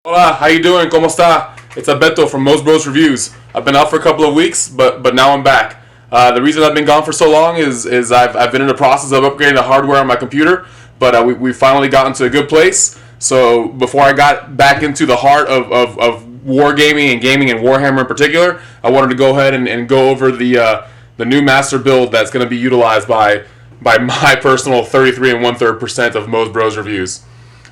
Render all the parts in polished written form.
Hola, how you doing? ¿Cómo está? It's Alberto from Most Bros Reviews. I've been out for a couple of weeks, but now I'm back. The reason I've been gone for so long is I've been in the process of upgrading the hardware on my computer, but we finally gotten to a good place. So before I got back into the heart of wargaming and gaming and Warhammer in particular, I wanted to go ahead and go over the new master build that's going to be utilized by my personal 33 and 1/3% of Most Bros Reviews.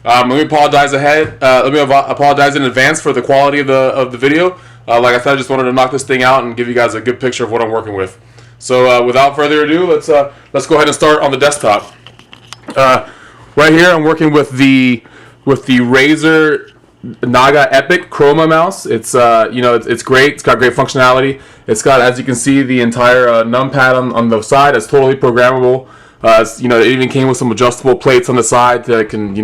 Let me apologize ahead. Let me apologize in advance for the quality of the video. Like I said, I just wanted to knock this thing out and give you guys a good picture of what I'm working with. So without further ado, let's go ahead and start on the desktop. Right here, I'm working with the Razer Naga Epic Chroma mouse. It's it's great. It's got great functionality. It's got, as you can see, the entire numpad on the side. It's totally programmable. It even came with some adjustable plates on the side that can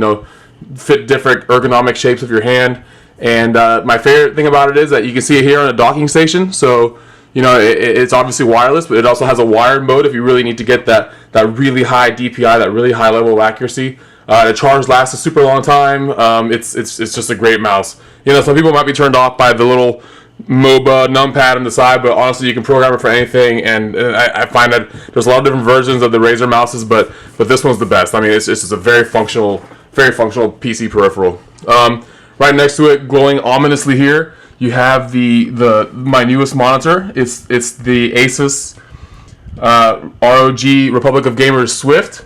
fit different ergonomic shapes of your hand. And my favorite thing about it is that you can see it here on a docking station. So it's obviously wireless, but it also has a wired mode if you really need to get that really high DPI, that really high level of accuracy. The charge lasts a super long time. It's just a great mouse. Some people might be turned off by the little MOBA numpad on the side, but honestly, you can program it for anything. And I find that there's a lot of different versions of the Razer mouses, but this one's the best. I mean, it's just a very functional PC peripheral. Right next to it, glowing ominously here, you have my newest monitor. It's the Asus ROG Republic of Gamers Swift.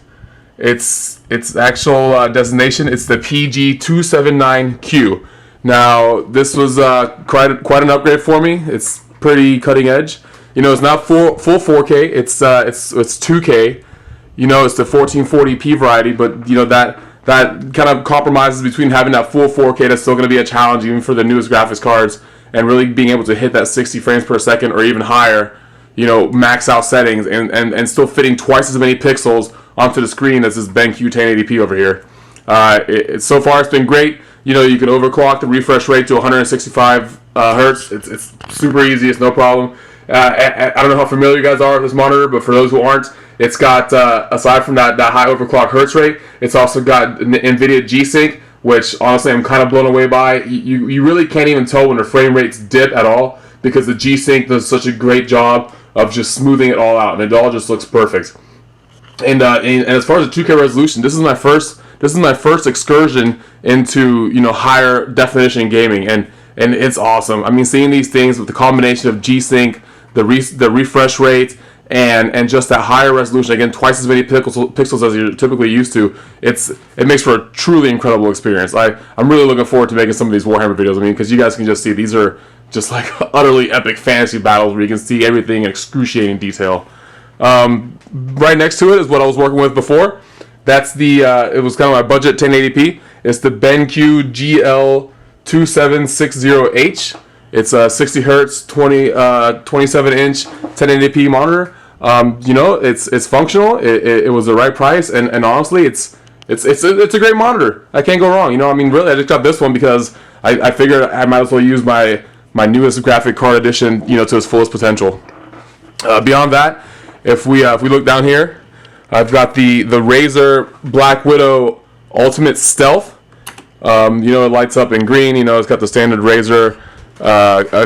Its actual designation, it's the PG279Q. Now, this was quite an upgrade for me. It's pretty cutting edge. It's not full 4K. It's 2K. It's the 1440p variety, but that kind of compromises between having that full 4K that's still going to be a challenge even for the newest graphics cards, and really being able to hit that 60 frames per second or even higher, max out settings, and still fitting twice as many pixels onto the screen as this BenQ 1080p over here. So far, it's been great. You can overclock the refresh rate to 165 hertz. It's super easy. It's no problem. I don't know how familiar you guys are with this monitor, but for those who aren't, it's got, aside from that high overclock hertz rate, it's also got NVIDIA G-Sync, which honestly I'm kind of blown away by. You really can't even tell when the frame rates dip at all, because the G-Sync does such a great job of just smoothing it all out, and it all just looks perfect. And as far as the 2K resolution, this is my first excursion into higher definition gaming, and it's awesome. I mean, seeing these things with the combination of G-Sync, the refresh rate, and just that higher resolution, again, twice as many pixels as you're typically used to, it makes for a truly incredible experience. I'm really looking forward to making some of these Warhammer videos. I mean, because you guys can just see these are just like utterly epic fantasy battles where you can see everything in excruciating detail. Right next to it is what I was working with before. That's it was kind of my budget 1080p. It's the BenQ GL2760H. It's a 60 hertz, 27 inch 1080p monitor. It's functional. It was the right price, and honestly, it's a great monitor. I can't go wrong. Really, I just got this one because I figured I might as well use my newest graphic card edition, to its fullest potential. Beyond that, if we look down here, I've got the Razer Black Widow Ultimate Stealth. It lights up in green. It's got the standard Razer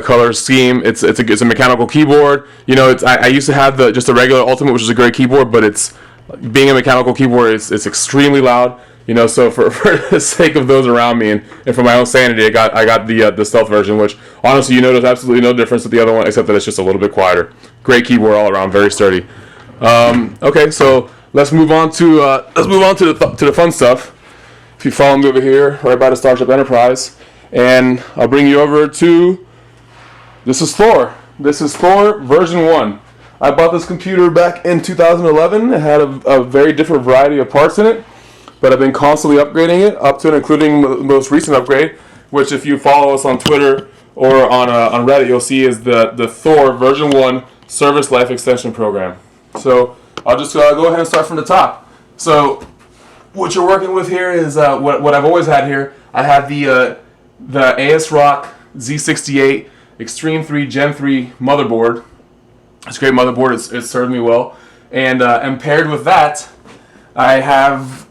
color scheme. It's a mechanical keyboard. I used to have just a regular Ultimate, which is a great keyboard, but it's being a mechanical keyboard, it's extremely loud. So for the sake of those around me and for my own sanity, I got the Stealth version, which honestly, there's absolutely no difference with the other one except that it's just a little bit quieter. Great keyboard all around, very sturdy. Okay, so let's move on to the fun stuff. If you follow me over here, right by the Starship Enterprise, and I'll bring you over to, this is THOR. This is THOR version 1. I bought this computer back in 2011. It had a very different variety of parts in it, but I've been constantly upgrading it, up to and including the most recent upgrade, which if you follow us on Twitter or on Reddit, you'll see is the THOR version 1 Service Life Extension Program. So I'll just go ahead and start from the top. So what you're working with here is what I've always had here. I have the ASRock Z68 Extreme 3 Gen 3 motherboard. It's a great motherboard. It's served me well. And paired with that, I have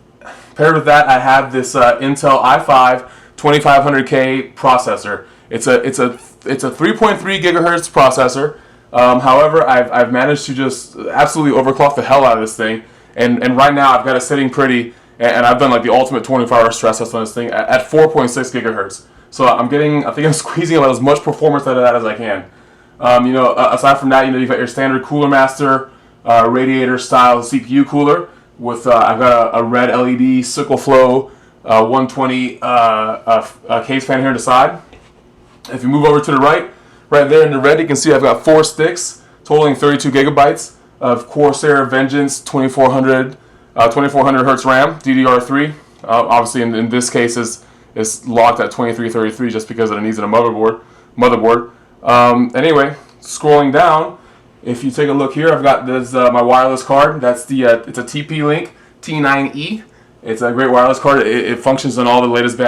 this Intel i5 2500K processor. It's a 3.3 gigahertz processor. However, I've managed to just absolutely overclock the hell out of this thing, and right now I've got it sitting pretty, and I've done like the ultimate 24-hour stress test on this thing at 4.6 gigahertz. So I think I'm squeezing about as much performance out of that as I can. Aside from that, you've got your standard Cooler Master radiator style CPU cooler with I've got a red LED Sickle Flow 120 case fan here to the side. If you move over to the right there in the red, you can see I've got 4 sticks totaling 32 gigabytes of Corsair Vengeance 2400 hertz RAM DDR3. Obviously, in this case, is locked at 2333 just because it needs a motherboard. Anyway, scrolling down, if you take a look here, I've got this my wireless card. That's it's a TP-Link T9E. It's a great wireless card. It functions on all the latest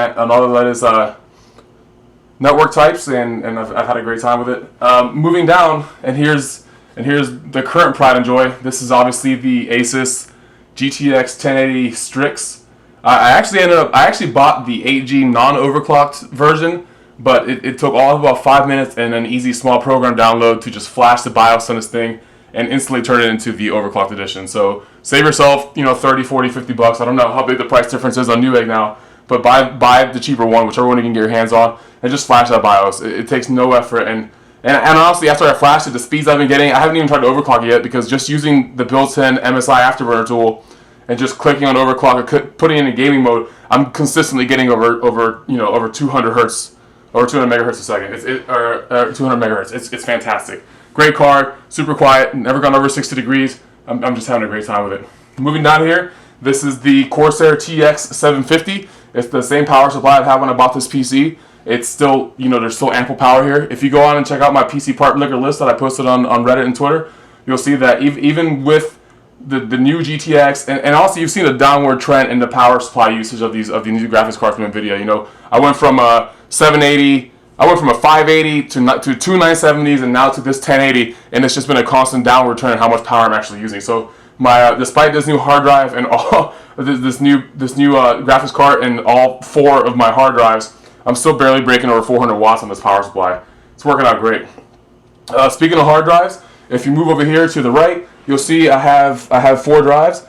network types, and I've had a great time with it. Moving down, and here's the current pride and joy. This is obviously the Asus GTX 1080 Strix. I actually bought the 8G non-overclocked version, but it took all of about 5 minutes and an easy small program download to just flash the BIOS on this thing and instantly turn it into the overclocked edition. So save yourself, 30, 40, 50 bucks. I don't know how big the price difference is on Newegg now, but buy the cheaper one, whichever one you can get your hands on, and just flash that BIOS. It takes no effort, and honestly, after I flashed it, the speeds I've been getting, I haven't even tried to overclock it yet, because just using the built-in MSI Afterburner tool and just clicking on overclock or putting it in gaming mode, I'm consistently getting over 200 hertz, over 200 megahertz a second. 200 megahertz. It's fantastic. Great card, super quiet, never gone over 60 degrees. I'm just having a great time with it. Moving down here, this is the Corsair TX 750. It's the same power supply I had when I bought this PC. It's still, there's still ample power here. If you go on and check out my PC part liquor list that I posted on Reddit and Twitter, you'll see that even with the new GTX, and also you've seen a downward trend in the power supply usage of these new graphics cards from NVIDIA. I went from a 780, I went from a 580 to two 970s, and now to this 1080, and it's just been a constant downward trend in how much power I'm actually using. So my despite this new hard drive and all this new graphics card and all 4 of my hard drives, I'm still barely breaking over 400 watts on this power supply. It's working out great. Speaking of hard drives, if you move over here to the right, you'll see I have 4 drives,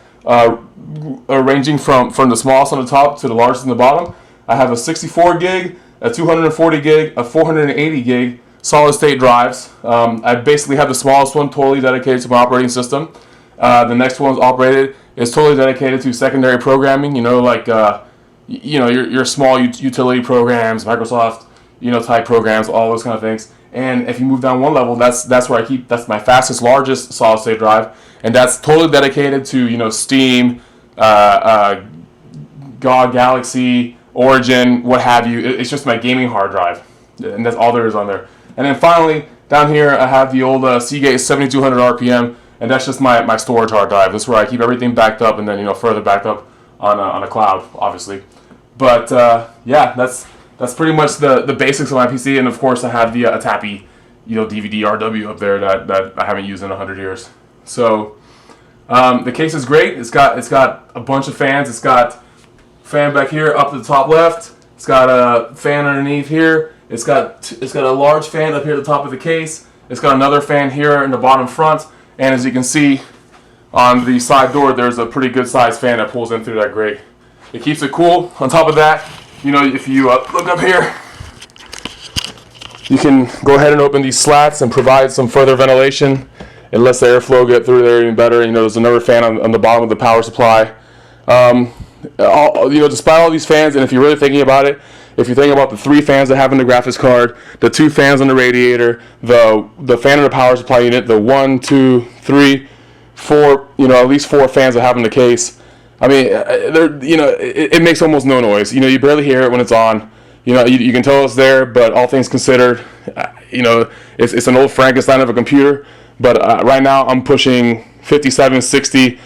ranging from the smallest on the top to the largest on the bottom. I have a 64 gig, a 240 gig, a 480 gig solid state drives. I basically have the smallest one totally dedicated to my operating system. The next one's is totally dedicated to secondary programming. Your small utility programs, Microsoft, type programs, all those kind of things. And if you move down one level, that's where that's my fastest, largest solid state drive, and that's totally dedicated to Steam, GOG, Galaxy, Origin, what have you. It's just my gaming hard drive, and that's all there is on there. And then finally, down here, I have the old Seagate 7200 RPM, and that's just my storage hard drive. This is where I keep everything backed up, and then further backed up on a cloud, obviously. But yeah, that's pretty much the basics of my PC, and of course I have the Atapi, DVD RW up there that I haven't used in 100 years. So the case is great. It's got a bunch of fans. It's got fan back here up to the top left. It's got a fan underneath here. It's got a large fan up here at the top of the case. It's got another fan here in the bottom front, and as you can see on the side door, there's a pretty good sized fan that pulls in through that grate. It keeps it cool. On top of that, if you look up here, you can go ahead and open these slats and provide some further ventilation. It lets the airflow get through there even better. There's another fan on the bottom of the power supply. Despite all these fans, and if you're really thinking about it, if you think about the 3 fans I have in the graphics card, the 2 fans on the radiator, the fan in the power supply unit, the 1, 2, 3, 4, at least 4 fans I have in the case. I mean, it makes almost no noise. You barely hear it when it's on. You can tell it's there, but all things considered, it's an old Frankenstein of a computer. But right now, I'm pushing 57, 60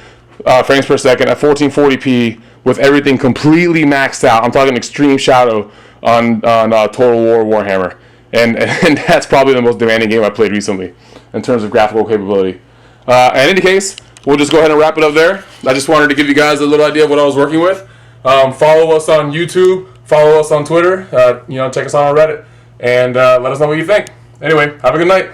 frames per second at 1440p with everything completely maxed out. I'm talking Extreme Shadow on Total War Warhammer, and that's probably the most demanding game I played recently in terms of graphical capability. In any case, we'll just go ahead and wrap it up there. I just wanted to give you guys a little idea of what I was working with. Follow us on YouTube. Follow us on Twitter. Check us out on Reddit, and let us know what you think. Anyway, have a good night.